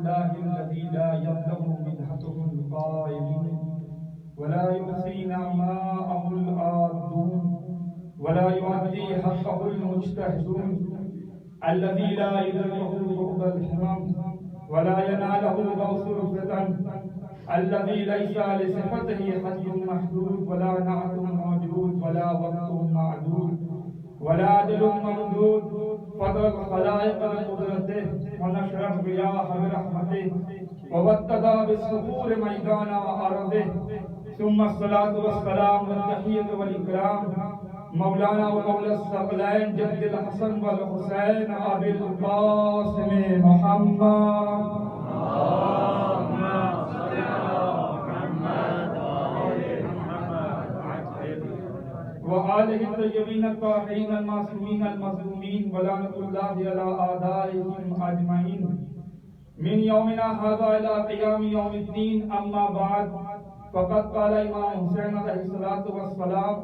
الله الذي لا يبلغ منحته القائلين ولا يحصي نعماءه الآدون ولا يؤدي حقه المجتهدون الذي لا يدركه بعد الحمام ولا يناله غوث الفتن الذي ليس لصفته حد محدود ولا نعت موجود ولا وقت معدود ولا عدل ممدود فضل الخلائق بقدرته ونشر الرياح برحمته ووطد بالصخور ميدان أرضه ثم الصلاة والسلام والتحية والإكرام مولانا ومولى الثقلين جد الحسن والحسين أبي القاسم محمد وآله الطيبين الطاهرين المعصومين المظلومين ولعنة الله على أعدائهم أجمعين من يومنا هذا إلى قيام يوم الدين أما بعد فقد قال إمام حسين عليه الصلاة والسلام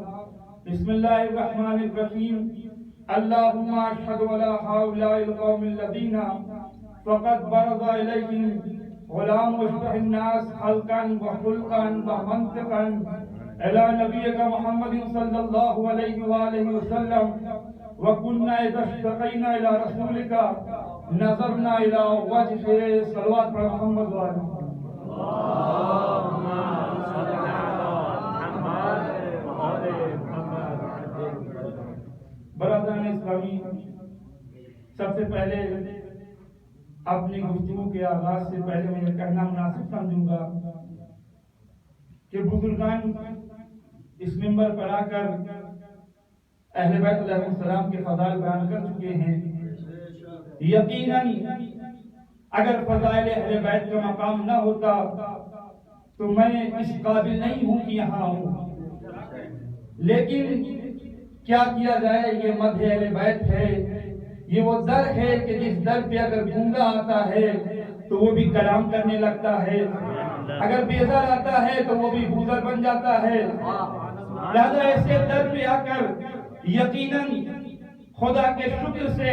بسم الله الرحمن الرحيم اللهم أشهد على هؤلاء القوم الذين فقد برز إليهم غلام أشبه الناس خلقا وخلقا ومنطقا إلى نبيك محمد صلى الله عليه وآله وسلم وكنا إذا اشتقينا إلى رسولك نظرنا إلى وجهه صلوات محمد وآله اللهم صل على محمد وآل محمد. برادران اسلامی، سب سے پہلے اپنی گفتگو کے آغاز سے پہلے میں یہ کہنا مناسب سمجھوں گا کہ بزرگان اس منبر پر آ کر اہل بیت علیہ السلام کے فضائل بیان کر چکے ہیں. یقیناً اگر فضائل اہل بیت کا مقام نہ ہوتا تو میں اس قابل نہیں ہوں کہ یہاں ہوں. لیکن کیا کیا جائے، یہ مدح اہل بیت ہے. یہ وہ در ہے کہ جس در پہ اگر گونگا آتا ہے تو وہ بھی کلام کرنے لگتا ہے، اگر بیزار آتا ہے تو وہ بھی بوزر بن جاتا ہے. لہذا ایسے در پہ آ کر یقیناً خدا کے شکر سے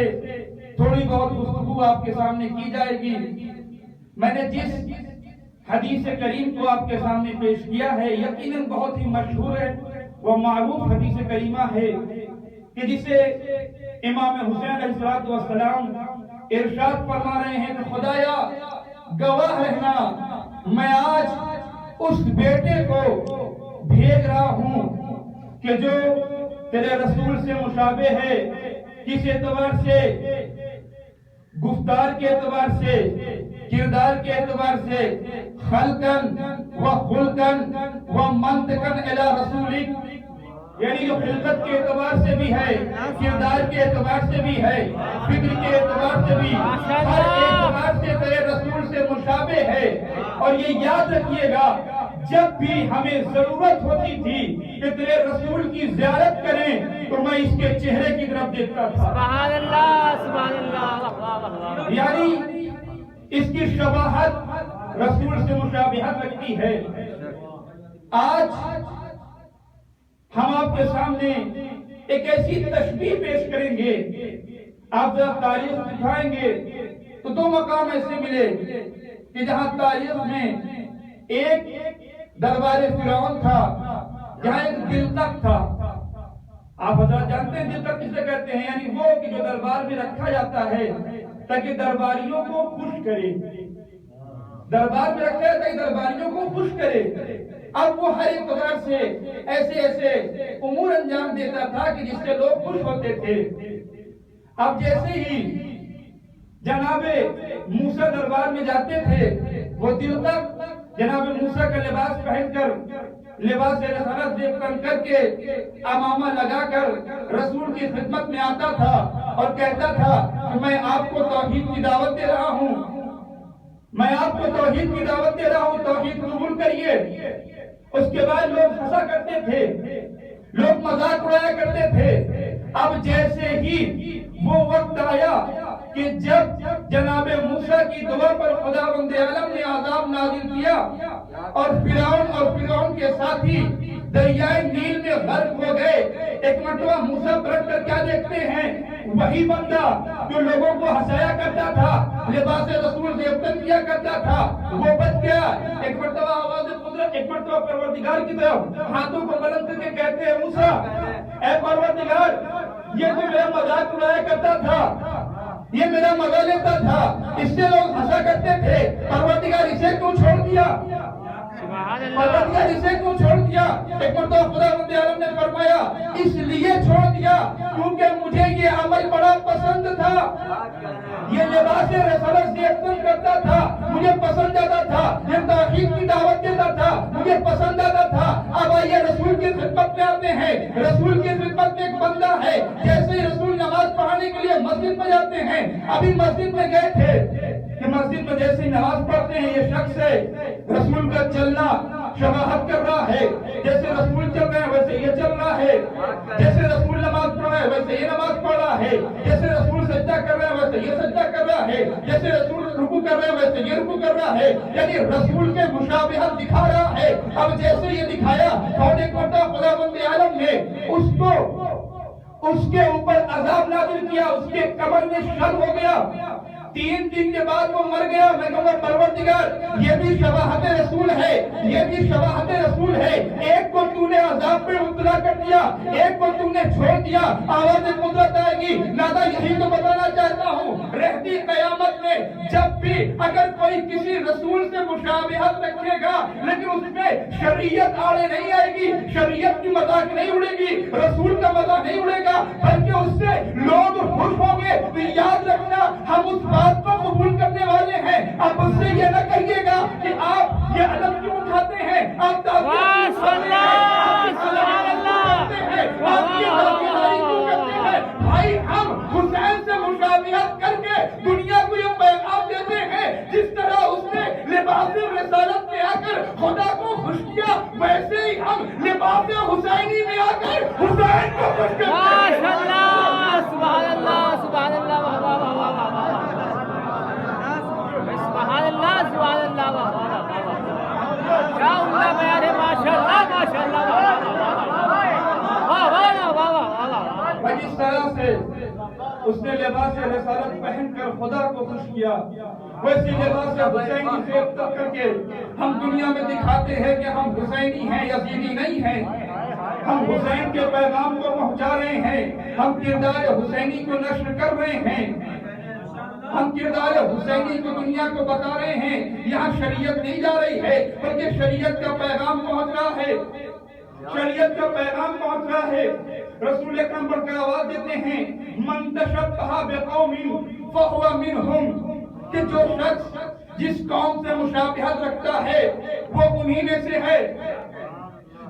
تھوڑی بہت گفتگو آپ کے سامنے کی جائے گی. میں نے جس حدیث کریم کو آپ کے سامنے پیش کیا ہے یقیناً بہت ہی مشہور ہے، وہ معروف حدیث کریمہ ہے کہ جسے امام حسین علیہ السلام ارشاد فرما رہے ہیں کہ خدایا گواہ رہنا، میں آج اس بیٹے کو بھیج رہا ہوں کہ جو تیرے رسول سے مشابہ ہے، کس اعتبار سے؟ گفتار کے اعتبار سے، کردار کے اعتبار سے، خلقن و خلقن و منطقن الی رسولک، یعنی جو خلقت کے اعتبار سے بھی ہے، کردار کے اعتبار سے بھی ہے، فکر کے اعتبار سے بھی، ہر اعتبار سے تیرے رسول سے مشابہ ہے. اور یہ یاد رکھیے گا جب بھی ہمیں ضرورت ہوتی تھی کہ تیرے رسول کی زیارت کریں تو میں اس کے چہرے کی طرف دیکھتا تھا. سبحان اللہ، سبحان اللہ. یعنی اس کی شباہت رسول سے مشابہت رکھتی ہے. آج ہم آپ کے سامنے ایک ایسی تشبیہ پیش کریں گے، آپ جب تاریخ دکھائیں گے تو دو مقام ایسے ملے کہ جہاں تاریخ میں ایک دربار فرعون تھا، جہاں ایک دل تک تھا. آپ حضرات جانتے ہیں دل تک کسے کہتے ہیں؟ یعنی وہ کہ جو دربار میں رکھا جاتا ہے تاکہ درباریوں کو خوش کرے. دربار میں رکھا جاتا ہے درباریوں کو خوش کرے. اب وہ ہر اعتبار سے ایسے ایسے امور انجام دیتا تھا کہ جس سے لوگ خوش ہوتے تھے. اب جیسے ہی جناب موسیٰ دربار میں جاتے تھے، وہ دل تک جناب موسیٰ کا لباس پہن کر، لباس رسالت دیکھتن کر کے، امامہ لگا کر رسول کی خدمت میں آتا تھا اور کہتا تھا کہ میں آپ کو توحید کی دعوت دے رہا ہوں، میں آپ کو توحید کی دعوت دے رہا ہوں، توحید قبول کریے. اس کے بعد لوگ ہنسا کرتے تھے، لوگ مذاق اڑایا کرتے تھے. اب جیسے ہی وہ وقت آیا کہ جب جناب موسیٰ کی دعا پر خداوند عالم نے عذاب نازل کیا اور فرعون کے ساتھی دریائے نیل میں غرق ہو گئے. ایک مرتبہ موسیٰ پلٹ کر کیا دیکھتے ہیں؟ وہی بندہ جو لوگوں کو ہنسایا کرتا تھا, لباس رسول زیبتن کیا کرتا تھا, وہ بچ گیا. ایک مرتبہ آواز قدرت, ایک مرتبہ پروردگار کی طرف ہاتھوں کو بلند کر کے کہتے ہیں, موسیٰ اے پروردگار, یہ تو میرا مذاق اڑایا کرتا تھا, یہ میرا مزہ لیتا تھا, اس سے لوگ ہنسا کرتے تھے, پروردگار اسے کیوں چھوڑ دیا؟ پروردگار اسے کیوں چھوڑ دیا؟ ایک مرتبہ خداوند عالم نے فرمایا, اس لیے چھوڑ دیا کیونکہ مجھے یہ عمل بڑا پسند تھا, یہ لباس رسالت سے اقدام کرتا تھا, مجھے پسند آتا تھا, یہ توحید کی دعوت دیتا تھا, مجھے پسند آتا تھا. اب آئیے رسول کی خدمت میں آتے ہیں. رسول کی خدمت میں ایک بندہ ہے, جیسے نماز پڑھانے کے لیے مسجد میں جاتے ہیں. ابھی مسجد میں گئے تھے کہ مسجد میں جیسے نماز پڑھتے ہیں, یہ شخص ہے, رسول کا چلنا شباہت کر رہا ہے. جیسے رسول چل رہے ہیں ویسے یہ چل رہا ہے, جیسے رسول نماز پڑھ رہا ہے ویسے یہ نماز پڑھ رہا ہے, جیسے رسول سجدہ کر رہا ہے ویسے یہ سجدہ کر رہا ہے, جیسے رسول رکوع کر رہا ہے ویسے یہ رکوع کر رہا ہے. یعنی رسول کے مشابہت دکھا رہا ہے. اب جیسے یہ دکھایا, اور ایک مرتبہ خداوند عالم نے اس کے اوپر عذاب نازل کیا, اس کے کمر میں شل ہو گیا. 3 دن کے بعد وہ مر گیا. میں کہوں گا پروردگار, یہ بھی شباہت رسول ہے, یہ بھی شباہت رسول ہے. ایک کو تو نے عذاب میں مبتلا کر دیا, ایک کو تو نے چھوڑ دیا. آواز قدرت آئے گی. لہذا یہی تو بتانا چاہتا ہوں, رہتی قیامت میں جب بھی اگر کوئی کسی رسول سے مشابہت رکھے گا, لیکن اس میں شریعت آڑے نہیں آئے گی, شریعت کی مذاق نہیں اڑے گی, رسول کا مذاق نہیں اڑے گا, بلکہ اس سے لوگ خوش ہوں گے. تو یاد رکھنا, ہم اس بات کو قبول کرنے والے ہیں. اب اس سے یہ نہ کہیے گا کہ آپ یہ علم کیوں اٹھاتے ہیں, آپ بھائی, ہم حسین سے مشابہت کر کے دنیا کو یہ پیغام دیتے ہیں, جس طرح اس نے لباس رسالت میں آ کر خدا کو خوش کیا, ویسے ہی ہم لباس حسینی میں آ کر حسین کو خوش کرتے ہیں. سبحان اللہ, سبحان اللہ, سبحان اللہ, سبحان اللہ, کیا عمدہ بیان ہے, ماشاءاللہ, ماشاءاللہ, واہ واہ واہ واہ. جس طرح سے اس نے لباس رسالت پہن کر خدا کو خوش کیا, ویسے لباس حسینی سے ابتر کر کے ہم دنیا میں دکھاتے ہیں کہ ہم حسینی ہیں, یزیدی نہیں ہیں. ہم حسین کے پیغام کو پہنچا رہے ہیں, ہم کردار حسینی کو نشر کر رہے ہیں, ہم کردار حسینی کو دنیا کو بتا رہے ہیں. یہاں شریعت نہیں جا رہی ہے, بلکہ شریعت کا پیغام پہنچ رہا ہے, شریعت کا پیغام پہنچ رہا ہے. رسول اکرم پر کیا آواز دیتے ہیں, من تشبہ بقوم فہو منہم, کہ جو شخص جس قوم سے مشابہت رکھتا ہے وہ انہی میں سے ہے,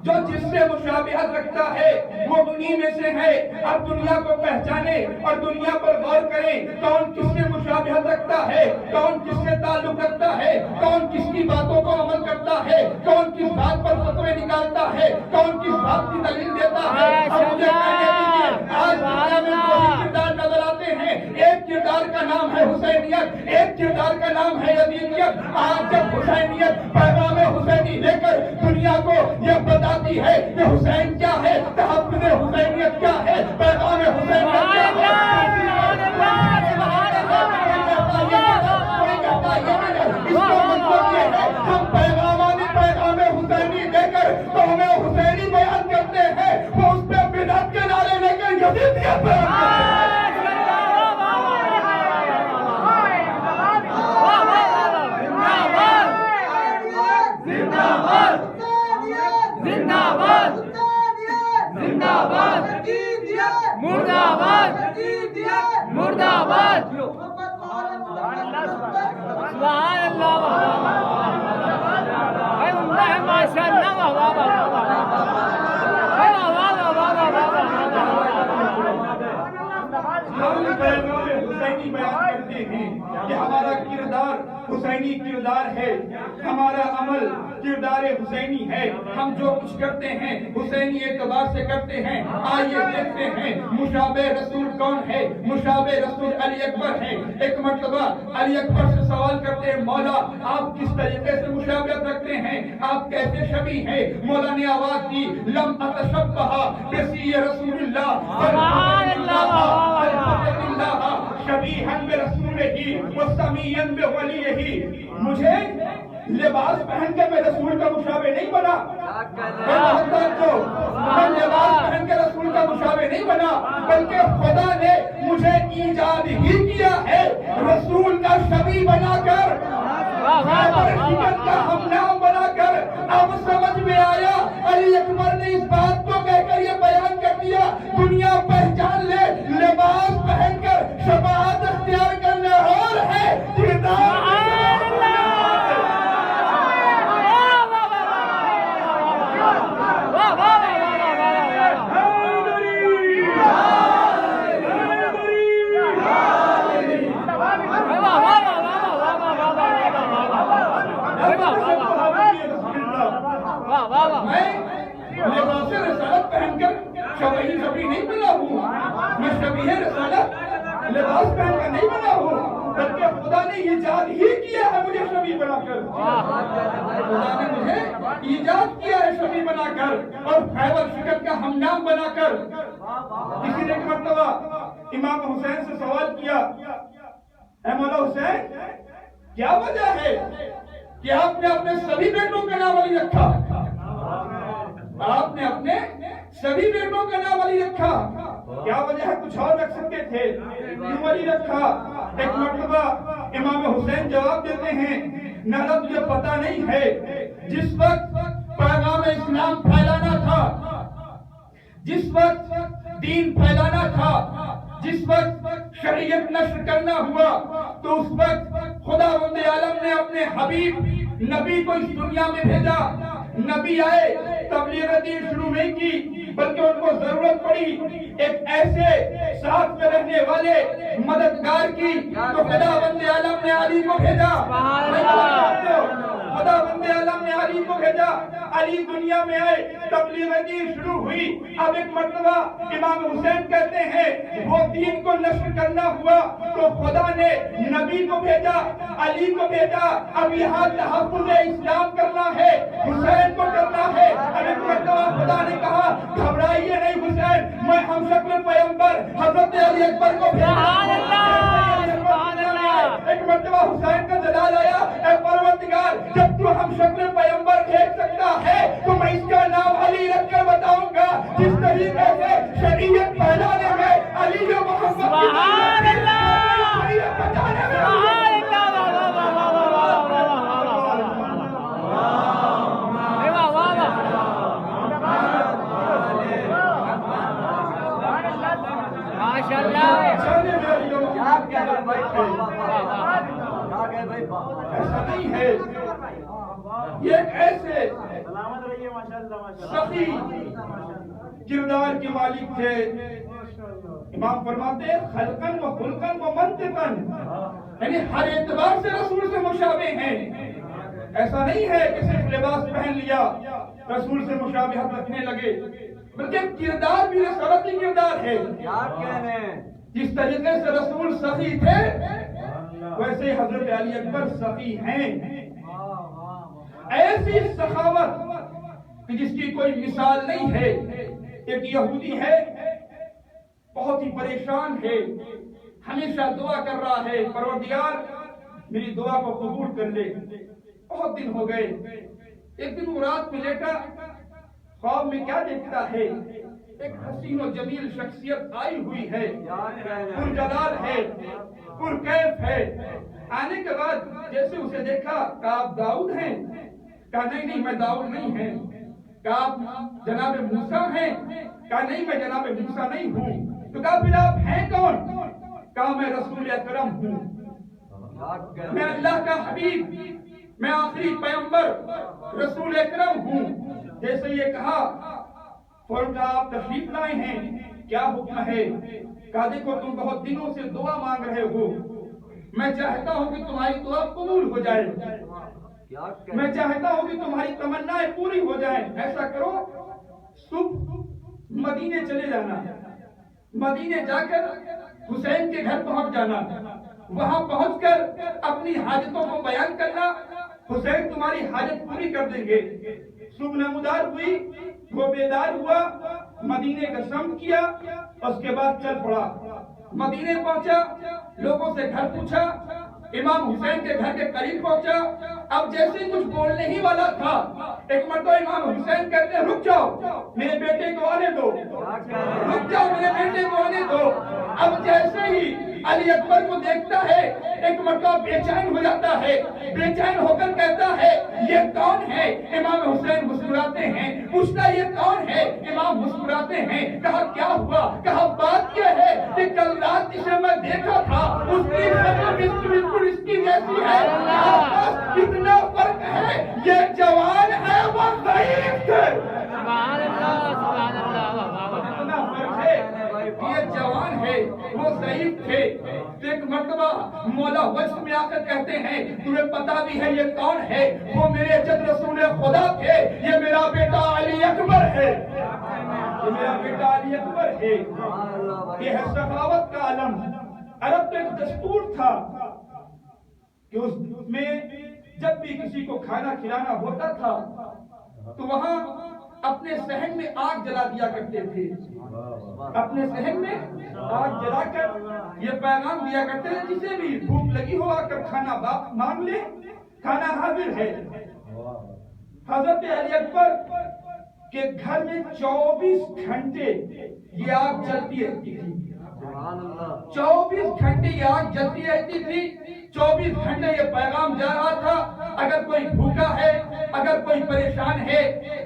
جو جس سے مشابہت رکھتا ہے وہ انہی میں سے ہے. اب دنیا کو پہچانے اور دنیا پر غور کریں, کون کس سے مشابہت رکھتا ہے, کون کس سے تعلق رکھتا ہے, کون کس کی باتوں کو عمل کرتا ہے, کون کس بات پر فتوے نکالتا ہے, کون کس بات کی دلیل دیتا ہے. اب مجھے کہنے دیجیے, آج دنیا میں دو کردار نظر آتے ہیں, ایک کردار کا نام ہے حسینیت, ایک کردار کا نام ہے یزیدیت. آج جب حسینیت پیغام حسینی لے کر دنیا کو یہ بتاتی ہے کہ حسین کیا ہے, تحفظ حسینیت کیا ہے, پیغام حسینیت کیا ہے, اس کا مطلب یہ ہے ہم پیغام حسینی دے کر تو ہمیں حسینی بیان کرتے ہیں, وہ اس پہ بدعت کے نعرے لے کر یزیدیت بیان کرتے ہیں. حسینی بیان کرتے ہیں کہ ہمارا کردار حسینی کردار ہے, ہمارا عمل کردار حسینی ہے, ہم جو کچھ کرتے ہیں حسینی اعتبار سے کرتے ہیں. آئیے دیکھتے ہیں مشابہ رسول کون ہے؟ مشابہ رسول علی اکبر ہیں۔ ایک مرتبہ علی اکبر سے سوال کرتے ہیں مولا آپ کس طریقے سے مشابہت رکھتے ہیں، آپ کیسے شبیہ ہیں؟ مولا نے آواز دی لم اتشبہ بسی رسول اللہ شبیہن برسولہ وسمیعن بولیہ، مجھے لباس پہن کے میں رسول کا مشابہ نہیں بنا، میں لباس پہن کے رسول کا مشابہ نہیں بنا، بلکہ خدا نے مجھے ایجاد ہی کیا ہے رسول کا شبیہ بنا کر، شکن کا ہم نام بنا کر۔ اب سمجھ میں آیا، علی اکبر نے اس بات کو کہہ کر یہ بیان کر دیا دنیا پہچان لے لباس پہن کر شفاعت اختیار کرنا اور ہے کردار لباس رسالت پہن کر شبیہ نہیں بنا ہوں، میں شبیہ رسالت لباس پہن کر نہیں بنا ہوں، بلکہ خدا نے ایجاد ہی کیا ہے مجھے شبیہ بنا کر، خدا نے مجھے ایجاد کیا ہے شبیہ بنا کر اور خیبر شکن کا ہم نام بنا کر۔ کسی نے ایک مرتبہ امام حسین سے سوال کیا اے مولا حسین کیا وجہ ہے کہ آپ نے اپنے سبھی بیٹوں کا نام علی رکھا؟ آپ نے اپنے سبھی بیٹوں کا نام علی رکھا، کیا وجہ ہے؟ کچھ اور رکھ سکتے تھے، کیوں علی رکھا؟ ایک مرتبہ امام حسین جواب دیتے ہیں نانا تجھے پتہ نہیں ہے جس وقت پیغام اسلام پھیلانا تھا، جس وقت دین پھیلانا تھا، جس وقت شریعت نشر کرنا ہوا تو اس وقت خداوند عالم نے اپنے حبیب نبی کو اس دنیا میں بھیجا۔ نبی آئے، تبلیغ دین شروع نہیں کی، بلکہ ان کو ضرورت پڑی ایک ایسے ساتھ میں رہنے والے مددگار کی، تو خداوند عالم نے علی کو بھیجا، خداوند عالم نے علی کو بھیجا۔ علی دنیا میں آئے، تبلیغ دین شروع ہوئی۔ اب ایک مرتبہ امام حسین کہتے ہیں وہ دین کو نشر کرنا ہوا تو خدا نے نبی کو بھیجا، علی کو بھیجا۔ اب یہاں تحفظ اسلام کرنا ہے، حسین کو کرنا ہے۔ اب ایک مرتبہ خدا نے کہا گھبرائیے نہیں حسین، میں ہم شکل پیغمبر حضرت علی اکبر کو بھیجا۔ ایک مرتبہ حسین کا جلال آیا، اے پروردگار جب تو ہم شکل پیغمبر بھیج سکتا ہے تو میں اس کا نام علی رکھ کر بتاؤں گا۔ جس طریقے سے شریعت پھیلانے میں علی و محمد سبحان اللہ، شریعت بچانے میں ایسا نہیں ہے، یہ ایک ایسے سخی کردار کے مالک تھے۔ امام فرماتے ہیں خلقن و خلقن و منطقن، یعنی ہر اعتبار سے رسول سے مشابہ ہیں۔ ایسا نہیں ہے کہ صرف لباس پہن لیا رسول سے مشابہت رکھنے لگے، بلکہ کردار بھی رسالتی کردار ہے۔ جس طریقے سے رسول سخی تھے ویسے حضرت علی اکبر سخی ہیں۔ ایسی سخاوت کہ جس کی کوئی مثال نہیں ہے۔ ایک یہودی ہے، بہت ہی پریشان ہے، ہمیشہ دعا کر رہا ہے پروردگار میری دعا کو قبول کر لے۔ بہت دن ہو گئے، ایک دن وہ رات میں لیٹا، خواب میں کیا دیکھتا ہے؟ ایک حسین و جمیل شخصیت آئی ہوئی ہے، پرجلال ہے، پرکیف ہے۔ آنے کے بعد جیسے اسے دیکھا کہا آپ داؤد ہیں؟ کہا نہیں میں داؤد نہیں ہیں۔ کہا آپ جناب موسیٰ ہیں؟ کہا نہیں میں جناب موسیٰ نہیں ہوں۔ تو کہا پھر آپ ہیں کون؟ کہا میں رسول اکرم ہوں، میں اللہ کا حبیب، میں آخری پیغمبر رسول اکرم ہوں۔ جیسے یہ کہا فوراً کہا آپ تشریف لائے ہیں، کیا حکم ہے؟ کہا دیکھو تم بہت دنوں سے دعا مانگ رہے ہو، میں چاہتا ہوں کہ تمہاری دعا قبول ہو جائے، میں چاہتا ہوں کہ تمہاری تمنائیں پوری ہو جائیں۔ ایسا کرو صبح مدینے چلے جانا، مدینے جا کر حسین کے گھر پہنچ جانا، وہاں پہنچ کر اپنی حاجتوں کو بیان کرنا، حسین تمہاری حاجت پوری کر دیں گے۔ صبح نمودار ہوئی، وہ بیدار ہوا، مدینے کا سمت کیا، اس کے بعد چل پڑا، مدینے پہنچا، لوگوں سے گھر پوچھا، امام حسین کے گھر کے قریب پہنچا۔ اب جیسے کچھ بولنے ہی والا تھا، ایک مرتبہ امام حسین کہتے ہیں رک جاؤ میرے بیٹے کو آنے دو، رک جاؤ میرے بیٹے کو آنے دو۔ اب جیسے ہی علی اکبر کو دیکھتا ہے ایک مرتبہ بے چین ہو جاتا ہے، بے چین ہو کر کہتا ہے یہ کون ہے؟ امام حسین مسکراتے ہیں، پوچھتا یہ کون ہے؟ امام مسکراتے ہیں، کہا کیا ہوا؟ کہا بات یہ ہے کہ کل رات جسے میں دیکھا تھا اس کی شکل بالکل اس کی جیسی ہے، اتنا فرق ہے، یہ جوان ہے وہ ضعیف ہے۔ سبحان اللہ سبحان اللہ، اتنا فرق ہے، یہ جوان ہے وہ ضعیف تھے۔ ایک مرتبہ مولا وجد میں آ کر کہتے ہیں تمہیں پتا بھی ہے یہ کون ہے؟ وہ میرے جد رسول خدا تھے، یہ میرا بیٹا علی اکبر ہے، یہ میرا بیٹا علی اکبر ہے۔ یہ ہے سخاوت کا علم۔ عرب کا ایک دستور تھا کہ اس میں جب بھی کسی کو کھانا کھلانا ہوتا تھا تو وہاں اپنے صحن میں آگ جلا دیا کرتے تھے، اپنے صحن میں آگ جلا کر یہ پیغام دیا کرتے تھے جسے بھی بھوک لگی ہو آ کر کھانا مانگ لے، کھانا حاضر ہے۔ حضرت علی اکبر کے گھر میں 24 گھنٹے یہ آگ جلتی رہتی تھی، 24 گھنٹے یہ آگ جلتی رہتی تھی، 24 گھنٹے یہ پیغام جا رہا تھا اگر کوئی بھوکا ہے، اگر کوئی پریشان ہے،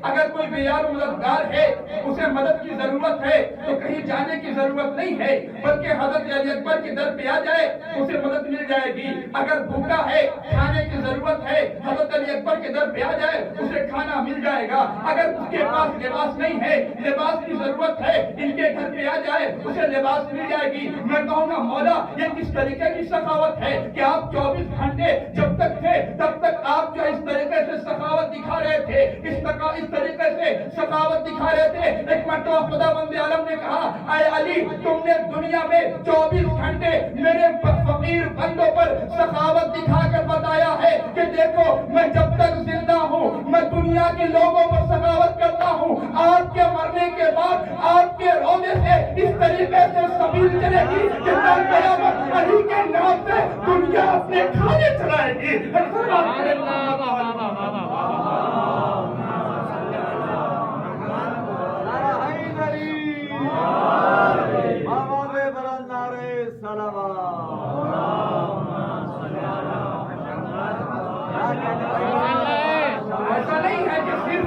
اگر کوئی بے یار و مددگار ہے، اسے مدد کی ضرورت ہے تو کہیں جانے کی ضرورت نہیں ہے بلکہ حضرت علی اکبر کے در پہ آ جائے اسے مدد مل جائے گی۔ اگر بھوکا ہے، کھانے کی ضرورت ہے، حضرت علی اکبر کے در پہ آ جائے اسے کھانا مل جائے گا۔ اگر اس کے پاس لباس نہیں ہے، لباس کی ضرورت ہے، ان کے گھر پہ آ جائے اسے لباس مل جائے گی۔ میں کہوں گا مولا یہ کس طریقے کی سخاوت ہے کہ آپ 24 گھنٹے جب تک تھے تب تک آپ جو اس طریقے سے سخاوت دکھا رہے تھے، اس طریقے سے سخاوت دکھا رہے تھے۔ ایک مرتبہ خدا بند عالم نے کہا اے علی تم نے دنیا میں 24 گھنٹے میرے فقیر بندوں پر سخاوت دکھا کر بتایا ہے کہ دیکھو میں جب تک زندہ ہوں میں دنیا کے لوگوں پر سخاوت کرتا ہوں، آپ کے مرنے کے بعد آپ کے رونے سے اس طریقے سے سبیل چلے گی کہ قیامت علی کے نام سے دنیا اپنے کھانے چلائے گی۔ ایسا نہیں ہے کہ صرف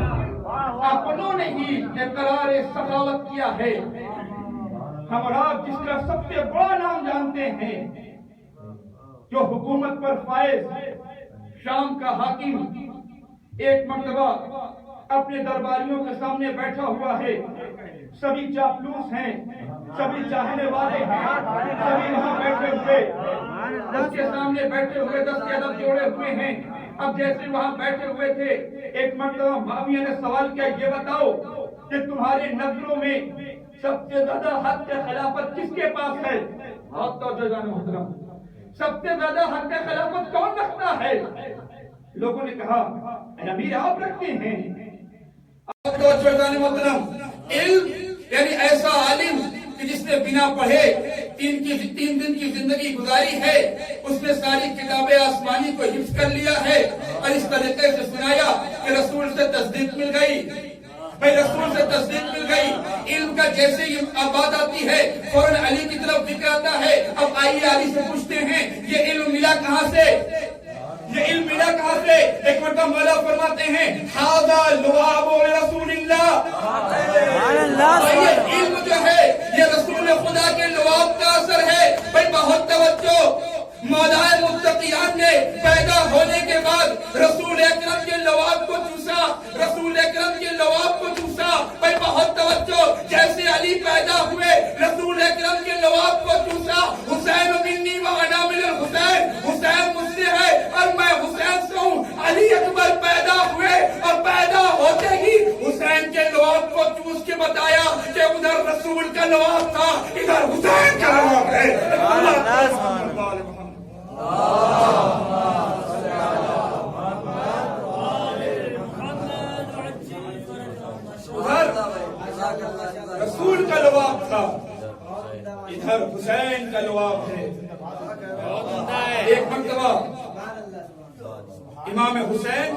اپنوں نے ہی اقرار سخاوت کیا ہے، ہم اور آپ جس کا سب سے بڑا نام جانتے ہیں، جو حکومت پر فائز شام کا حاکم ایک مرتبہ اپنے درباریوں کے سامنے بیٹھا ہوا ہے، سبھی چاپلوس ہیں، سبھی چاہنے والے ہیں، سبھی وہاں بیٹھے ہوئے اس کے سامنے بیٹھے ہوئے 10 عدد جوڑے ہوئے ہیں۔ اب جیسے وہاں بیٹھے ہوئے تھے ایک مرتبہ معاویہ نے سوال کیا یہ بتاؤ کہ تمہاری نظروں میں سب سے زیادہ حق خلافت کس کے پاس ہے؟ بہت توجہ جانے محترم، سب سے زیادہ حق خلافت کون رکھتا ہے؟ لوگوں نے کہا امیر آپ رکھتے ہیں۔ توجہ جانے محترم، علم یعنی ایسا عالم کہ جس نے بنا پڑھے 3 دن کی زندگی گزاری ہے، اس نے ساری کتابیں آسمانی کو حفظ کر لیا ہے اور اس طریقے سے سنایا کہ رسول سے تصدیق مل گئی، بھائی رسول سے تصدیق مل گئی۔ علم کا جیسے ہی بات آتی ہے فوراً علی کی طرف فکر آتا ہے۔ اب آئیے علی سے پوچھتے ہیں یہ علم ملا کہاں سے؟ یہ علم ملا کہاں سے؟ ایک مرتبہ مولا فرماتے ہیں ھذا لعاب رسول اللہ، یہ علم جو ہے یہ رسول خدا کے لعاب کا اثر ہے۔ بھائی بہت توجہ، مولا متقیان نے پیدا ہونے کے بعد رسول اکرم کے لعاب کو چوسا، رسول اکرم کے لعاب کو چوسا۔ بھائی بہت توجہ، جیسے علی پیدا ہوئے رسول اکرم کے لعاب کو چوسا۔ حسین منی و انا من الحسین، حسین مجھ سے ہے اور میں حسین سے ہوں۔ علی اکبر پیدا ہوئے اور پیدا ہوتے ہی حسین کے لعاب کو چوس کے بتایا کہ ادھر رسول کا لعاب تھا، ادھر حسین کا لعاب ہے۔ بہت عمدہ ہے۔ ایک مرتبہ امام حسین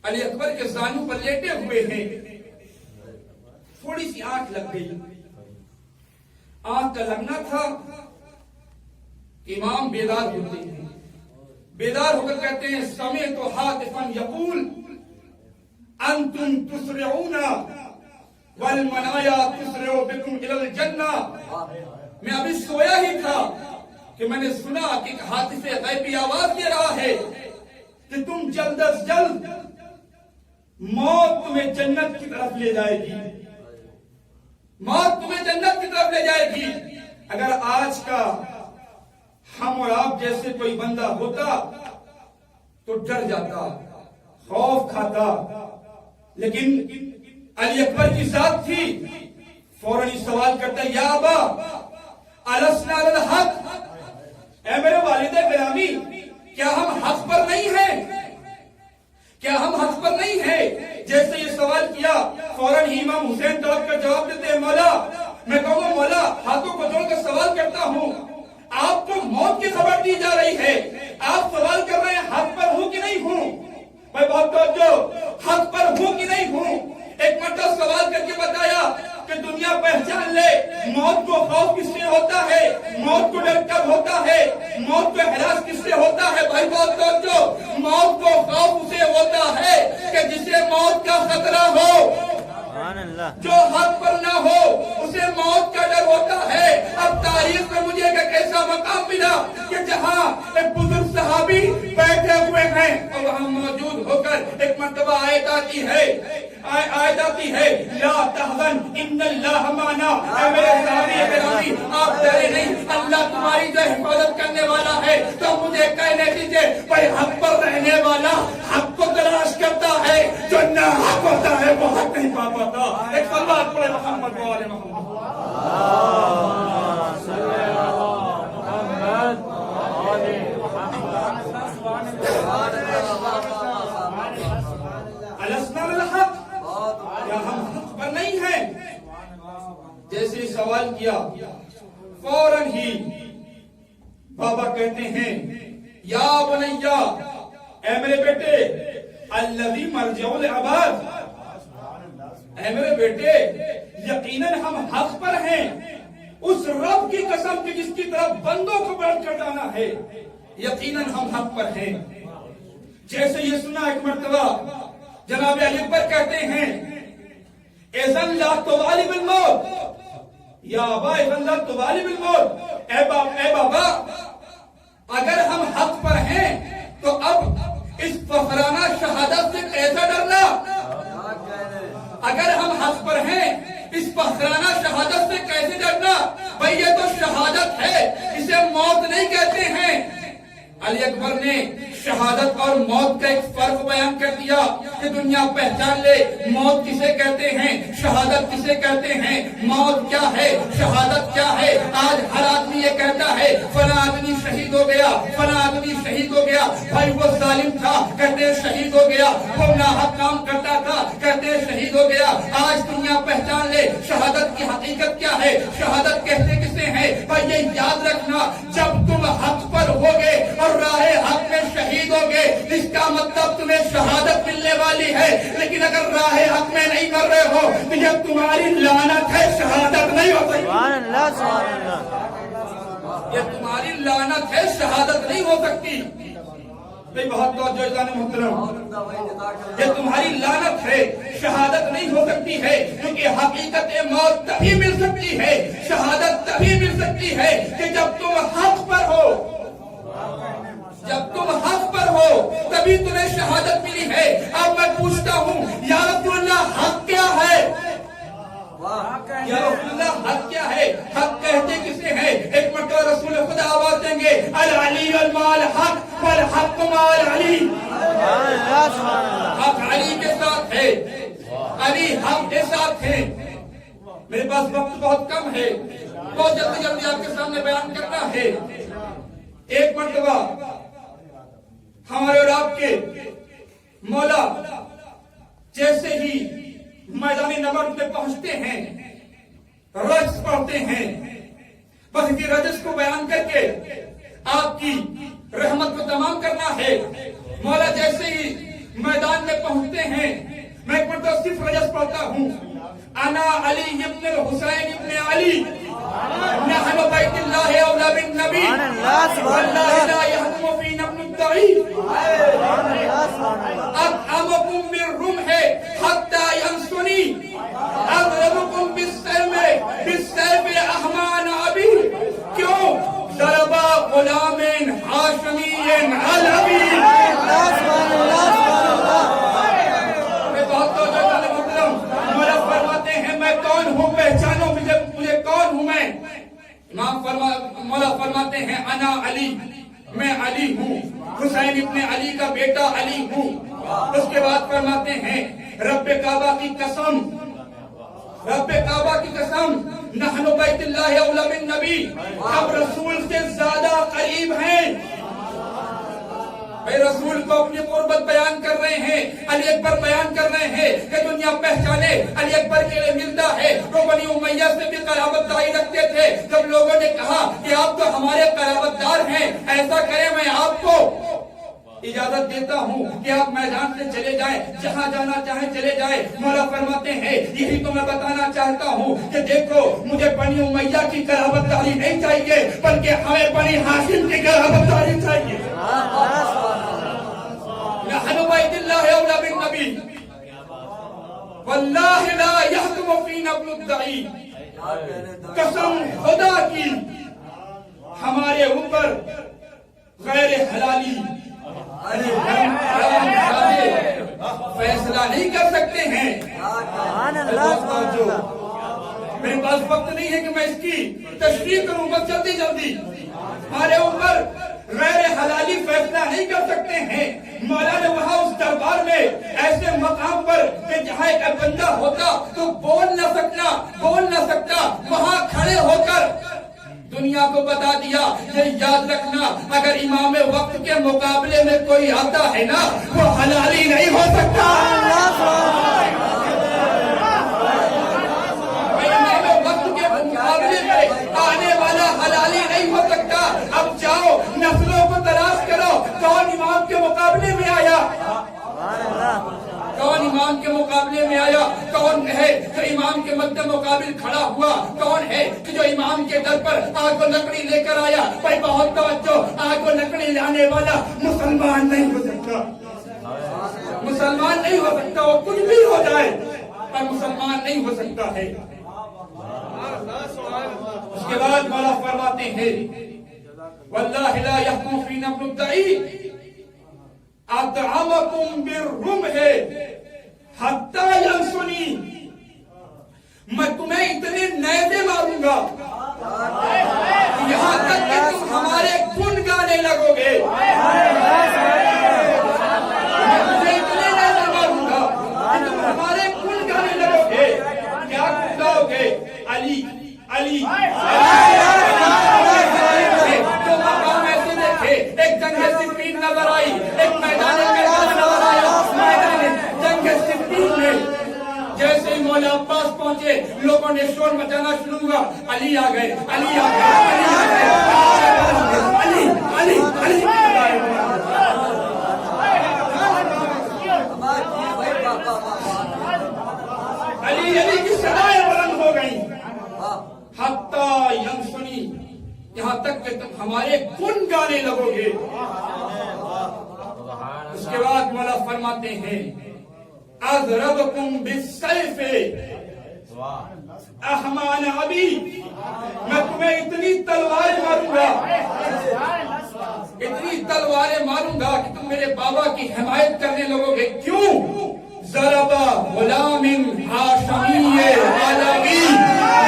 علی اکبر کے زانو پر لیٹے ہوئے ہیں، تھوڑی سی آنکھ لگ گئی، آنکھ کا لگنا تھا، امام بیدار ہوتے ہیں، بیدار ہو کر کہتے ہیں سمعت ہاتفا یقول انتم تسرعون والمنایا تسرع بکم الی الجنہ۔ میں ابھی سویا ہی تھا کہ میں نے سنا کہ ایک ہاتف غیبی آواز دے رہا ہے کہ تم جلد از جلد موت تمہیں جنت کی طرف لے جائے گی، موت تمہیں جنت کی طرف لے جائے گی۔ اگر آج کا ہم اور آپ جیسے کوئی بندہ ہوتا تو ڈر جاتا، خوف کھاتا، لیکن علی اکبر کی ذات تھی، فوراً سوال کرتا یا ابا السنا علی الحق، اے میرے والد گرامی کیا ہم حق پر نہیں ہیں، کیا ہم حق پر نہیں ہیں؟ جیسے یہ سوال کیا فوراً ہی امام حسین تڑپ کر جواب دیتے ہیں مولا، میں کہوں گا مولا ہاتھوں کو جوڑ کر سوال کرتا ہوں، آپ کو موت کی خبر دی جا رہی ہے، آپ سوال کر رہے ہیں حق پر ہوں کہ نہیں ہوں؟ میں بہت توجہ، حق پر ہوں کہ نہیں ہوں؟ ایک مرتبہ سوال کر کے بتایا کہ دنیا پہچان لے موت کو خوف کس سے ہوتا ہے، موت کو ڈر کب ہوتا ہے، موت کو احساس کس سے ہوتا ہے؟ بھائی بہت توجہ، موت کو خوف اسے ہوتا ہے کہ جسے موت کا خطرہ ہو، جو حق پر نہ ہو اسے موت کا ڈر ہوتا ہے۔ اب تاریخ میں مجھے ایک ایسا مقام ملا کہ جہاں ایک بزرگ صحابی بیٹھے ہوئے ہیں اور وہاں موجود ہو کر ایک مرتبہ آیت آتی ہے لا تحزن ان اللہ معنا، اے میرے صحابی گرامی آپ ڈرے نہیں، اللہ تمہاری جو حفاظت کرنے والا ہے۔ تو مجھے کہنے دیجئے بھائی حق پر رہنے والا حق کو تلاش کرتا ہے، جو نہ حق ہوتا ہے وہ حق نہیں پا پاتا۔ ایک صلوات پڑھے محمد و آل محمد۔ السنا علی الحق، کیا ہم حق پر نہیں ہیں؟ جیسے سوال کیا فوراً ہی بابا کہتے ہیں یا بنیا، اے میرے بیٹے الذی مرجع العباد، اے میرے بیٹے یقیناً ہم حق پر ہیں، اس رب کی قسم کی جس کی طرف بندوں کو بلند کر جانا ہے، یقیناً ہم حق پر ہیں۔ جیسے یہ سنا ایک مرتبہ جناب علی اکبر کہتے ہیں اذن لا تبالی بالموت، یا ابا اذن لا تبالی بالموت، اے بابا اگر ہم حق پر ہیں تو اب اس فخرانہ شہادت سے کیسا ڈرنا؟ اگر ہم حق پر ہیں اس فخرانہ شہادت سے کیسے ڈرنا؟ بھئی یہ تو شہادت ہے، اسے موت نہیں کہتے ہیں۔ علی اکبر نے شہادت اور موت کا ایک فرق بیان کر دیا کہ دنیا پہچان لے موت کسے کہتے ہیں، شہادت کسے کہتے ہیں، موت کیا ہے، شہادت کیا ہے۔ آج ہر آدمی یہ کہتا ہے فلاں آدمی شہید ہو گیا، فلاں آدمی شہید ہو گیا، بھائی وہ ظالم تھا کہتے ہیں شہید ہو گیا، وہ ناحق کام کرتا تھا کہتے ہیں شہید ہو گیا۔ آج دنیا پہچان لے شہادت کی حقیقت کیا ہے، شہادت کہتے کسے ہیں؟ بھائی یہ یاد رکھنا جب تم حق پر ہوگے اور راہ حق میں شہید ہوگے اس کا مطلب تمہیں شہادت ملنے والی ہے، لیکن اگر راہ حق میں نہیں کر رہے ہو تو یہ تمہاری لعنت ہے، شہادت نہیں ہو سکتی۔ سبحان اللہ سبحان اللہ، یہ تمہاری لعنت ہے، شہادت نہیں ہو سکتی۔ بہت توجہ محترم، یہ تمہاری لعنت ہے، شہادت نہیں ہو سکتی ہے، کیونکہ حقیقت موت تبھی مل سکتی ہے، شہادت تبھی مل سکتی ہے کہ جب تم حق پر ہو، جب تم حق پر ہو تبھی تمہیں شہادت ملی ہے۔ اب میں پوچھتا ہوں یا رسول اللہ حق کیا ہے؟ یا رسول اللہ حق کیا ہے؟ حق کہتے کسے ہیں؟ ایک مرتبہ رسول خدا آواز دیں گے العلی المال حق والحق مال علی، حق علی کے ساتھ ہے، علی حق کے ساتھ ہے۔ میرے پاس وقت بہت کم ہے، بہت جلدی جلدی آپ کے سامنے بیان کرنا ہے۔ ایک مرتبہ ہمارے اور آپ کے مولا جیسے ہی میدانی نبرد پہ پہنچتے ہیں، رقص پڑھتے ہیں، پہنچتے ہیں. میں ایک مرتبہ صرف رجز پڑھتا ہوں. انا علی ابن الحسین ابن علی نحن بیت اللہ اولا بالنبی واللہ لا یحکم فینا ابن الدعی اطعمکم من رمح حتی ینسنی اضربکم بالسیف احمان ابی. کیوں؟ ضرب غلام ہاشمی علوی. میں کون ہوں؟ پہچانو مجھے کون ہوں میں. امام مولا فرماتے ہیں انا علی، میں علی ہوں، حسین ابن علی کا بیٹا علی ہوں. اس کے بعد فرماتے ہیں رب کعبہ کی قسم، رب کعبہ کی قسم، نحن بیت اللہ اولا بالنبی، اب رسول سے زیادہ قریب ہیں. رسول کو اپنی قربت بیان کر رہے ہیں، علی اکبر بیان کر رہے ہیں کہ دنیا پہچانے علی اکبر کے لیے ملتا ہے. وہ بنی امیہ سے بھی قرابت داری رکھتے تھے. جب لوگوں نے کہا کہ آپ تو ہمارے قرابت دار ہیں، ایسا کریں میں آپ کو اجازت دیتا ہوں کہ آپ میدان سے چلے جائیں، جہاں جانا چاہیں چلے جائیں. مولا فرماتے ہیں یہی تو میں بتانا چاہتا ہوں کہ دیکھو مجھے بنی امیہ کی قرابت داری نہیں چاہیے، بلکہ ہمیں بنی ہاشم کی قرابت داری چاہیے. نحن بیت اللہ اولا بالنبی واللہ لا یحکم فینا ابن الدعی. قسم خدا کی ہمارے اوپر غیر حلالی فیصلہ نہیں کر سکتے ہیں. میرے پاس وقت نہیں ہے کہ میں اس کی تشریح کروں، بس جلدی ہمارے اوپر غیر حلالی فیصلہ نہیں کر سکتے ہیں. مولا نے وہاں اس دربار میں ایسے مقام پر کہ جہاں ایک بندہ ہوتا تو بول نہ سکتا وہاں کھڑے ہو کر دنیا کو بتا دیا یہ یاد رکھنا اگر امام وقت کے مقابلے میں کوئی آتا ہے نا وہ حلالی نہیں ہو سکتا. امام وقت کے مقابلے میں آنے والا حلالی نہیں ہو سکتا. اب جاؤ نسلوں کو تلاش کرو کون امام کے مقابلے میں آیا، کون امام کے مقابلے میں آیا، کون ہے جو امام کے مد مقابل کھڑا ہوا، کون ہے کہ جو امام کے در پر آگ و لکڑی لے کر آیا. بھائی بہت توجہ، آگ و لکڑی لانے والا مسلمان نہیں ہو سکتا، مسلمان نہیں ہو سکتا. وہ کچھ بھی ہو جائے پر مسلمان نہیں ہو سکتا ہے. اس کے بعد مولا فرماتے ہیں واللہ لا یحکم فینا ابن الدعی اطعمکم بالرمح حتی ینسنی. میں تمہیں اتنے نیزے ماروں گا یہاں تک کہ تم ہمارے گن گانے لگو گے. میں تمہیں اتنے نیزے ماروں گا کہ تم ہمارے گن گانے لگو گے. کیا گن گاؤ گے؟ علی علی. تو مقام ایسے دیکھے، ایک جنگ صفین نظر آئی، ایک میدان نظر آیا. میدان جنگ صفین میں جیسے ہی مولا عباس پہنچے لوگوں نے شور مچانا شروع ہوا. علی آ گئے، علی آ گئے، علی علی علی. علی علی کی صدائیں بلند ہو گئی. حتی ینسنی، یہاں تک کہ تم ہمارے گن گانے لگو گے. اس کے بعد مولا فرماتے ہیں اضربکم بالسیف احمان ابی. میں تمہیں اتنی تلواریں ماروں گا کہ تم میرے بابا کی حمایت کرنے لگو گے. کیوں؟ ضرب غلام ہاشمی علوی.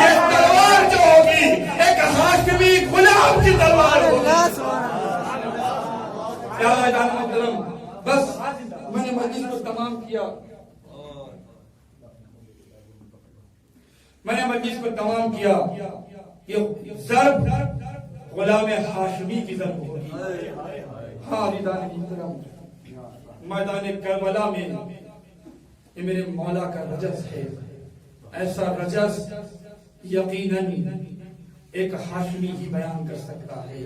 یہ تلوار جو ہوگی ایک ہاشمی غلام کی تلوار ہوگی. بس میں نے مجلس کو تمام کیا، یہ ضرب غلام ہاشمی کی ضرب ہوگی. ہاں میدان کربلا میں یہ میرے مولا کا رجز ہے. ایسا رجز یقیناً ایک ہاشمی ہی بیان کر سکتا ہے،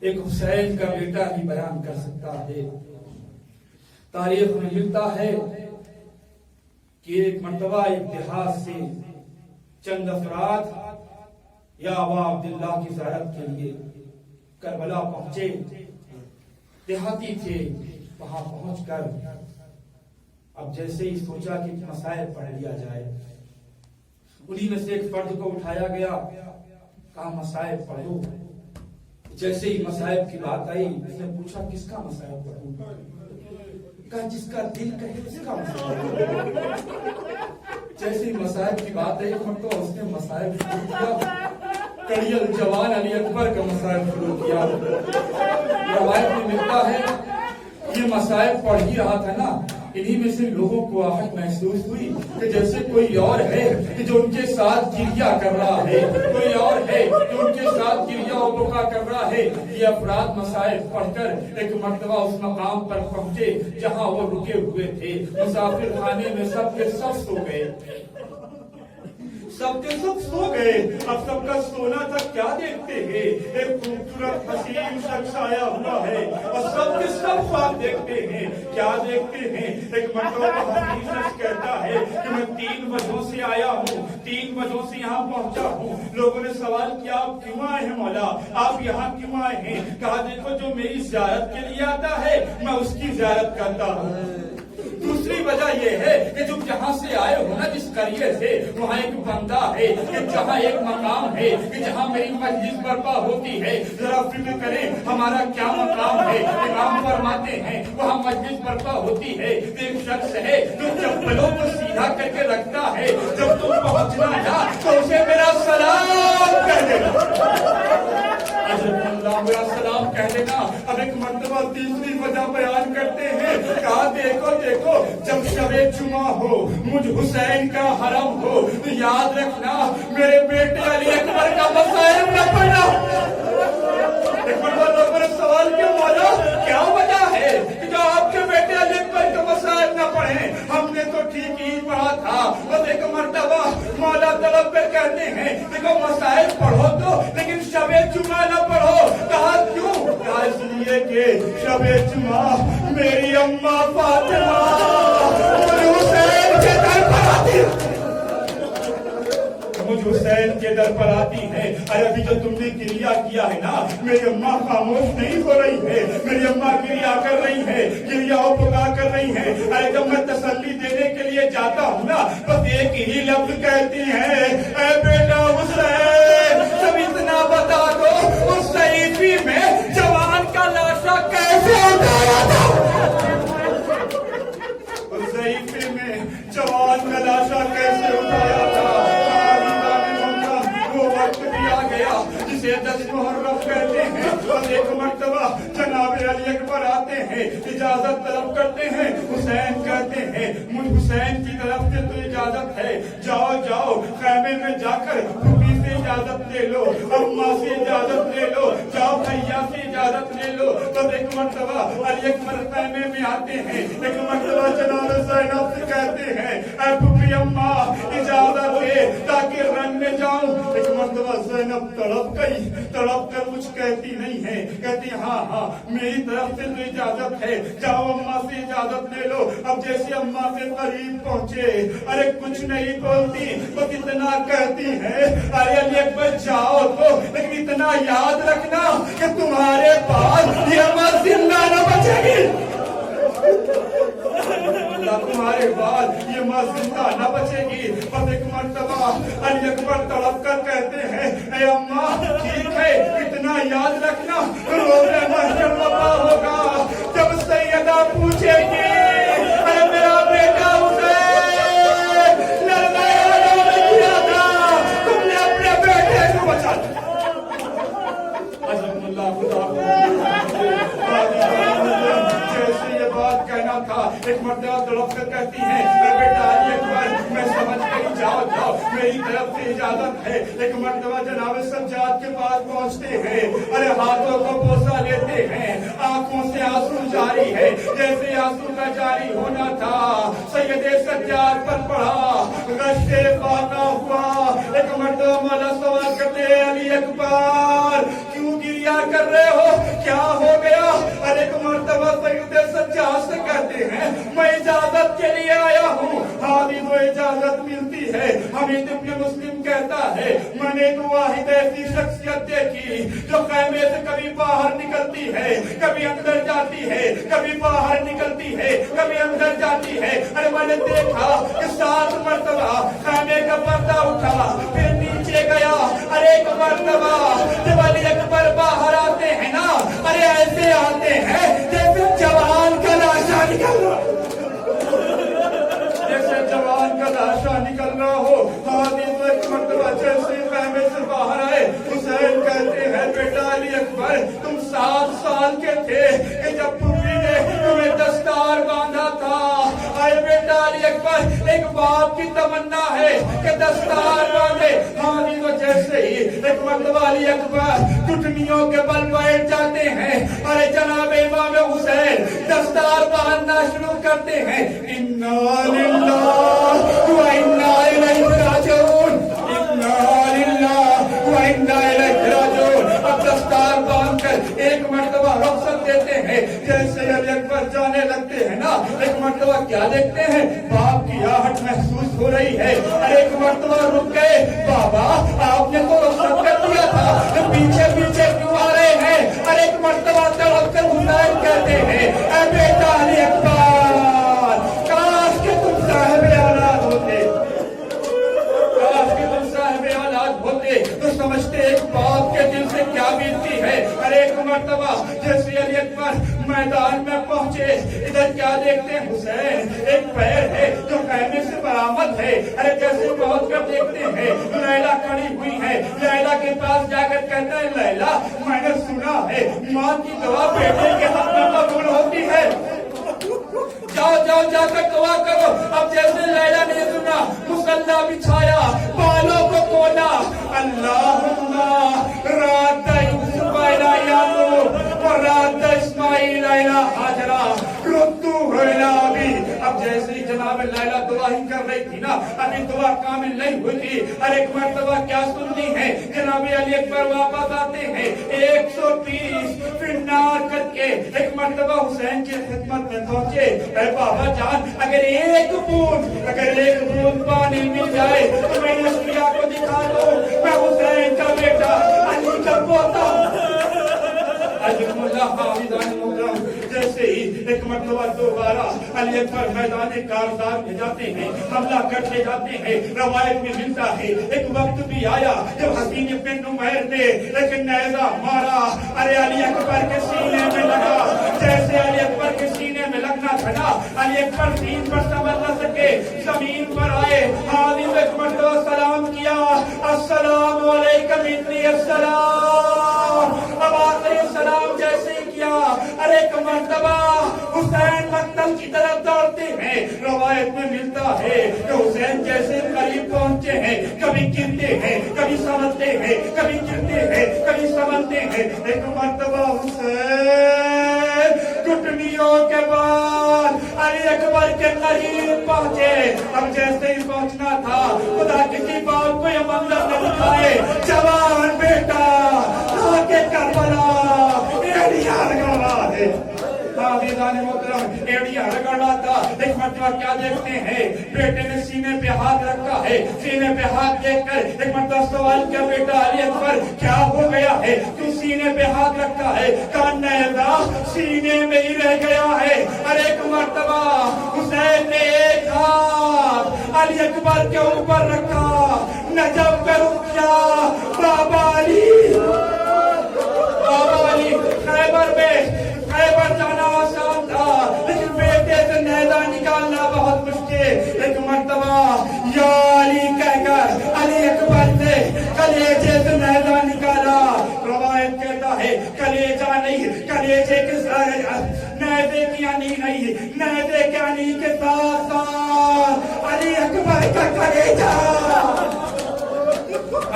ایک حسین کا بیٹا ہی بیان کر سکتا ہے. تاریخ میں ملتا ہے کہ ایک مرتبہ ایک دیہات سے چند افراد یا ابا عبداللہ کی زیارت کے لیے کربلا پہنچے. دیہاتی تھے. وہاں پہنچ کر اب جیسے ہی سوچا کہ مسائل پڑھ لیا جائے, انہی میں سے ایک فرد کو اٹھایا گیا, کہا مسائل پڑھو. جیسے ہی مسائل کی بات آئی اس نے پوچھا کس کا مسائل پڑھوں؟ کہا جس کا دل کہے اس کا مسائل. جیسے ہی مسائل کی بات آئی تو اس نے مسائل شروع کیا. کڑیل جوان علی اکبر کا مسائل شروع کیا. روایت میں ملتا ہے یہ مسائل پڑھ ہی رہا تھا نا, انہی میں سے لوگوں کو آہت محسوس ہوئی کہ جیسے کوئی اور ہے کہ جو ان کے ساتھ گریا کر رہا ہے, کوئی اور ہے جو ان کے ساتھ گریا و بکا کر رہا ہے. یہ افراد مسائل پڑھ کر ایک مرتبہ اس مقام پر پہنچے جہاں وہ رکے ہوئے تھے. مسافر خانے میں سب کے سب سو گئے, سب کے سب سو گئے. اب سب کا سونا تھا, کیا دیکھتے ہیں ایک خوبصورت حسین شخص آیا ہوا ہے اور سب کے سب خواب دیکھتے ہیں. کیا دیکھتے ہیں؟ ایک مرتبہ حسین شخص کہتا ہے کہ میں 3 وجہوں سے آیا ہوں, 3 وجہوں سے یہاں پہنچا ہوں. لوگوں نے سوال کیا آپ کیوں آئے ہیں مولا, آپ یہاں کیوں آئے ہیں؟ کہا دیکھو جو میری زیارت کے لیے آتا ہے میں اس کی زیارت کرتا ہوں. دوسری وجہ یہ ہے کہ جو جہاں سے آئے ہو نا, جس قریے سے, وہاں ایک بندہ ہے کہ جہاں ایک مقام ہے کہ جہاں میری مجلس برپا ہوتی ہے. ذرا فکر کریں ہمارا کیا مقام ہے. امام فرماتے ہیں وہاں مجلس برپا ہوتی ہے. ایک شخص ہے جو چپلوں کو سیدھا کر کے رکھتا ہے, جب تم پہنچنا جا تو اسے میرا سلام کہہ دینا. میرا سلام کہہ دینا. اب ایک مرتبہ تیسری وجہ بیان کرتے ہیں. کہا دیکھو دیکھو جب شب جمعہ ہو, مجھ حسین کا حرم ہو, تو یاد رکھنا میرے بیٹے علی اکبر کا مسائل نہ پڑھنا. ایک مرتبہ لوگوں نے سوال کیا مولا کیا وجہ ہے کہ جو آپ کے بیٹے علی اکبر کا مسائل نہ پڑھیں؟ ہم نے تو ٹھیک ہی پڑھا تھا. بس ایک مرتبہ مولا طلب پہ کہتے ہیں دیکھو مسائل پڑھو تو لیکن شب جمعہ نہ پڑھو. کہا کیوں؟ کہا اس لیے کہ شب جمعہ میری اماں فاطمہ حسین کے در پر آتی ہے, مجھ حسین کے در پر آتی ہے. ارے ابھی جو تم نے گریا کیا ہے نا, میری اماں خاموش نہیں ہو رہی ہے, میری اماں گریا کر رہی ہے, گریا و پکا کر رہی ہے. ارے جب میں تسلی دینے کے لیے جاتا ہوں نا, بس ایک ہی لفظ کہتی ہے, اے بیٹا حسین سب اتنا بتا دو اس صحیفی میں جوان کا لاشا کیسے اٹھایا تھا. اس صحیفے میں جوان کا لاشا کیسے اٹھایا تھا. آ گیا جسے 10 محرم کہتے ہیں. اور ایک مرتبہ جناب علی اکبر آتے ہیں, اجازت طلب کرتے ہیں. حسین کہتے ہیں مجھ حسین کی طرف سے تو اجازت ہے, جاؤ جاؤ خیمے میں جا کر پھوپھی سے اجازت لے لو, اماں سے اجازت لے لو, جاؤ بھیا سے اجازت لے لو. تب ایک مرتبہ علی اکبر خیمے میں آتے ہیں. ایک مرتبہ جناب زینب سے کہتے ہیں اے پھوپھی اماں اجازت دے تاکہ رن میں جاؤں. ایک مرتبہ زینب تڑپ گئی, تڑپ کر کچھ کہتی نہیں ہے, کہتی ہاں ہاں میری طرف سے تو اجازت ہے, جاؤ اماں سے اجازت لے لو. اب جیسے اماں سے قریب پہنچے, ارے کچھ نہیں بولتی, بس اتنا کہتی ہے ارے علی اکبر جاؤ تو لیکن اتنا یاد رکھنا کہ تمہارے پاس یہ اماں زندہ نہ بچے گی. تمہارے بعد یہ ماں زندہ نہ بچے گی. بس ایک مرتبہ علی اکبر تڑپ کر کہتے ہیں اے اماں ٹھیک ہے اتنا یاد رکھنا روز محشر وفا ہوگا جب سیدہ پوچھے گی اے میرا بیٹا حسین لڑنے والوں نے کیا تھا, تم نے اپنے بیٹے کو بچا دیا. عظم اللہ خدا جیسے یہ بات کہنا تھا, ایک مرتبہ تڑپ کر کہتی ہے اے بیٹا علی اکبر میں سمجھ گئی, جاؤ جاؤ میری طرف سے اجازت ہے. ایک مرتبہ جناب سجاد کے پاس پہنچتے ہیں, ارے ہاتھوں کو بوسہ لیتے ہیں, آنکھوں سے آنسو جاری ہے. جیسے آنسو کا جاری ہونا تھا سید سجاد پر پڑھا, رشتے پانا ہوا. ایک مرتبہ مولا سوال کرتے علی اکبر کیوں گریا کر رہے ہو, کیا ہو گیا؟ ارے ایک مرتبہ سید سجاد سے کہتے کہتے ہیں میں اجازت کے لیے آیا ہوں. حالی وہ اجازت ملتی ہے. حمید ابن مسلم کہتا ہے میں نے ایک واحد ایسی شخصیت دیکھی جو خیمے سے کبھی باہر نکلتی ہے, کبھی اندر جاتی ہے, کبھی باہر نکلتی ہے, کبھی اندر جاتی ہے. ارے میں نے دیکھا کہ 7 مرتبہ خیمے کا پردہ اٹھا, پھر نیچے گیا. ارے ایک مرتبہ جب علی اکبر باہر آتے ہیں نا, ارے ایسے آتے ہیں جیسے جوان کا لاشا نکل رہا, جیسے جوان کا لاشا نکل رہا ہو. حدیث میں ایک مرتبہ جیسے خیمے سے باہر آئے, حسین کہتے ہیں بیٹا علی اکبر تم 7 سال کے تھے کہ جب پھوپھی نے تمہیں دستار باندھا تھا. آئے بیٹا علی اکبر ایک باپ کی تمنا ہے کہ دستار باندھے. حدیث میں جیسے ہی ایک مرتبہ علی اکبر گھٹنیوں کے بل بیٹھ جاتے ہیں, ارے جناب امام حسین دستار باندھنا شروع کرتے ہیں. انا للہ و انا الیہ راجعون, انا للہ و انا الیہ راجعون. اب دستار باندھ کر ایک مرتبہ رخصت دیتے ہیں. جیسے علی اکبر جانے لگتے ہیں نا, ایک مرتبہ کیا دیکھتے ہیں, باپ کی آہٹ محسوس ہو رہی ہے. ایک مرتبہ رک گئے, بابا آپ نے تو رخصت کر دیا تھا, پیچھے پیچھے کیوں آ رہے ہیں. اور ایک مرتبہ تڑپ کر حسین کہتے ہیں اے بیٹا علی اکبر کاش کہ تم صاحب اولاد ہوتے, کاش کہ تم صاحب اولاد ہوتے تو سمجھتے ایک باپ کے دل سے کیا بیتتی ہے. اور ایک مرتبہ جیسے علی اکبر میدان میں پہنچے, ادھر کیا دیکھتے ہیں, حسین ایک پیر ہے جو خیمے سے برآمد ہے. ارے جیسے پہنچ کر دیکھتے ہیں لیلا کھڑی ہوئی ہے. لیلا کے پاس جا کر کہتا ہے لیلا میں نے سنا ہے ماں کی دعا بیٹے کے حق میں قبول ہوتی ہے, جاؤ جاؤ جا کر دعا کرو. اب جیسے لیلا نے سنا مصلی بچھایا, بالوں کو کھولا, اللہم راد یوسف الی یعقوب وراد اسماعیل الی ہاجرہ ردوہ الی ابی. اب جیسے ہی جناب لیلا دعا ہی کر رہی تھی نا, ابھی دعا کامل نہیں ہوئی تھی. اور ایک مرتبہ کیا سنتی ہے, جناب علی اکبر واپس آتے ہیں 120 فنار کر کے. ایک مرتبہ حسین کی خدمت میں پہنچے, اے بابا جان اگر ایک بوند پانی مل جائے تو میں اشیاء کو دکھا دو, میں حسین کا بیٹا علی کا پوتا. جیسے ہی ایک مرتبہ دوبارہ علی اکبر میدان کارزار میں جاتے ہیں, حملہ کرتے جاتے ہیں. روایت میں ملتا ہے ایک وقت بھی آیا جب حسین بن نمیر نے ایک نیزہ مارا, ارے علی اکبر کے سینے میں لگا. جیسے علی اکبر کے سینے میں لگنا تھا نا, علی اکبر زمین پر سنبھل نہ سکے, زمین پر آئے. حاضر ایک مرتبہ سلام کیا, السلام علیکم ابنی السلام. اب آخری سلام جیسے ہی کیا, ارے ایک مرتبہ حسین مقتل کی طرف دوڑتے ہیں. روایت میں ملتا ہے کہ حسین جیسے قریب پہنچے ہیں, کبھی گرتے ہیں, کبھی سنبھلتے ہیں, کبھی گرتے ہیں, کبھی سنبھلتے ہیں. ایک مرتبہ حسین گھٹنیوں کے بعد علی اکبر کے قریب پہنچے. اب جیسے ہی پہنچنا تھا, خدا کسی باپ کو یہ منظر نہ دکھائے, جوان بیٹا آگے کربلا ایڑیاں لگا رہا ہے. حافظان محترم ایڑیاں رگڑ رہا تھا. ایک مرتبہ کیا دیکھتے ہیں, بیٹے نے سینے پہ ہاتھ رکھا ہے. سینے پہ ہاتھ دیکھ کر ایک مرتبہ سوال کیا, بیٹا علی اکبر کیا ہو گیا ہے, تو سینے پہ ہاتھ رکھا ہے. کہا نیزہ سینے میں ہی رہ گیا ہے. اور ایک مرتبہ حسین نے ایک ہاتھ علی اکبر کے اوپر رکھا, نجم کر اٹھا, بابا علی خیبر جانا آسان تھا, لیکن بیٹے سے نیزہ نکالنا بہت مشکل. ایک مرتبہ یا علی کہہ کر علی اکبر سے کلیجے سے نیزہ نکالا. روایت کہتا ہے کلیجہ نہیں, کلیجے کے ساتھ نیزے کی یعنی نہیں, نیزے کے یعنی کے ساتھ ساتھ علی اکبر کا کلیجہ,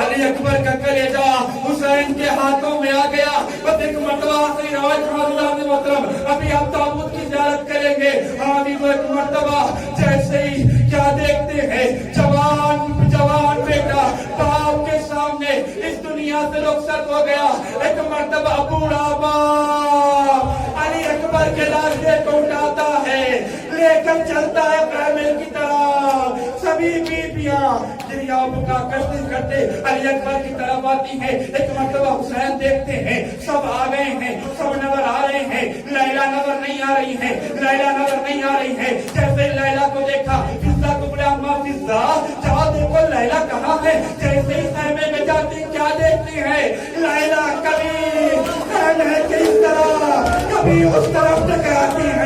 علی اکبر کا کلیجہ حسین کے ہاتھوں میں آ گیا. بس ایک مرتبہ آخری روایت حاضران محترم, ابھی آپ تابوت کی زیارت کریں گے. حاضر ایک مرتبہ جیسے ہی کیا دیکھتے ہیں, جوان بیٹا باپ کے سامنے اس دنیا سے رخصت ہو گیا. ایک مرتبہ بوڑھا باپ علی اکبر کے لاشے کو اٹھاتا ہے, لے کر چلتا ہے کامل کی طرح. سبھی بیبیاں دریا بکا کرتے کرتے علی اکبر کی طرف آتی ہیں. ایک مرتبہ حسین دیکھتے ہیں سب آ گئے ہیں, سب نظر آ رہے ہیں, لیلا نظر نہیں آ رہی ہے, لیلا نظر نہیں آ رہی ہے. جیسے لیلا کو دیکھا فضا کو بولا اما فضا جاؤ دیکھو لیلا کہاں ہے. جیسے ہی خیمے میں جاتی کیا دیکھتی ہے لیلا کبھی اس طرح کبھی اس طرف ٹکراتی ہے.